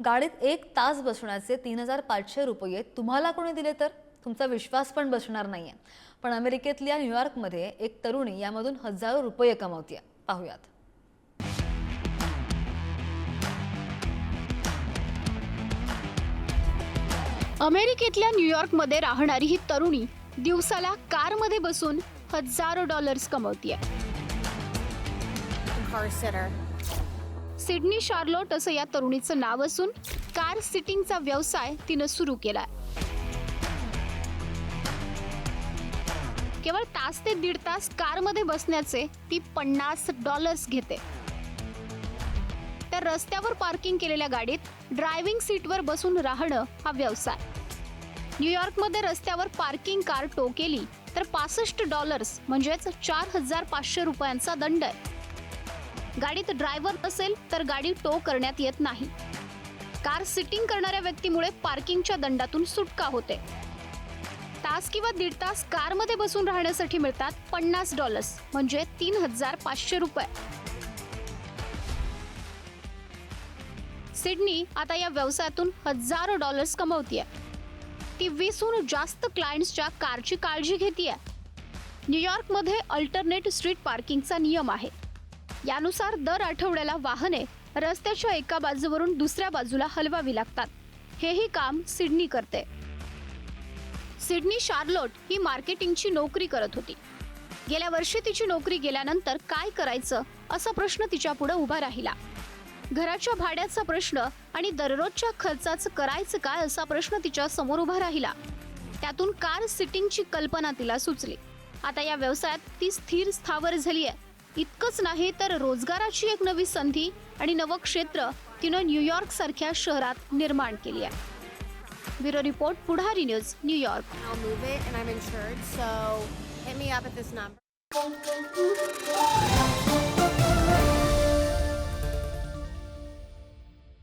गाडीत 1 तास बसण्याचे 3,500 रुपये तुम्हाला कोणी दिले तर तुमचा विश्वास पण बसणार नाहीये। पण अमेरिकेतल्या न्यूयॉर्कमध्ये एक तरुणी यामधून हजारो रुपये कमावतीये। पाहूयात। अमेरिकेतल्या न्यूयॉर्कमध्ये राहणारी ही तरुणी दिवसाला कारमध्ये बसून हजारो डॉलर्स कमवतीये। सिडनी शार्लोट असं या तरुणीचं नाव असून कार सिटिंगचा व्यवसाय तिनं सुरू केलाय। केवळ तास ते दीड तास कारमध्ये बसण्याचे ती $50 घेते। तर रस्त्यावर पार्किंग केलेल्या गाडीत ड्रायव्हिंग सीटवर बसून राहणं हा व्यवसाय। न्यूयॉर्कमध्ये रस्त्यावर पार्किंग कार टो केली तर $65 म्हणजेच 4,500 रुपयांचा दंड आहे। गाडीत ड्रायव्हर नसेल तर गाडी टो करण्यात येत नाही। कार सिटिंग करणाऱ्या व्यक्तीमुळे पार्किंगच्या दंडातून सुटका होते। तास किंवा दीड तास कारमध्ये बसून राहण्यासाठी मिळतात $50 म्हणजे 3,500 रुपये। सिडनी आता या व्यवसायातून हजारो डॉलर्स कमवतीये। ती 20हून जास्त क्लायंट्सच्या कारची काळजी घेतीये। न्यूयॉर्कमध्ये अल्टरनेट स्ट्रीट पार्किंगचा नियम आहे। यानुसार दर आठवड्याला वाहने रस्त्याच्या एका बाजूवरून दुसऱ्या बाजूला हलवावी लागतात। हेही काम सिडनी करते। सिडनी शार्लोट ही मार्केटिंगची नोकरी करत होती। गेल्या वर्षी तिची नोकरी गेल्यानंतर काय करायचं असा प्रश्न तिच्या पुढे उभा राहिला। घराच्या भाड्याचा प्रश्न आणि दररोजच्या खर्चाचं करायचं काय असा प्रश्न तिच्या समोर उभा राहिला। त्यातून कार सिटिंगची कल्पना तिला सुचली। आता या व्यवसायात ती स्थिर स्थावर झाली आहे। इतकंच नाही तर रोजगाराची एक नवी संधी आणि नवं क्षेत्र तिनं न्यूयॉर्क सारख्या शहरात निर्माण केली आहे। Bureau report, Pudhari news, New York. I'll move it and I'm insured, so hit me up at this number.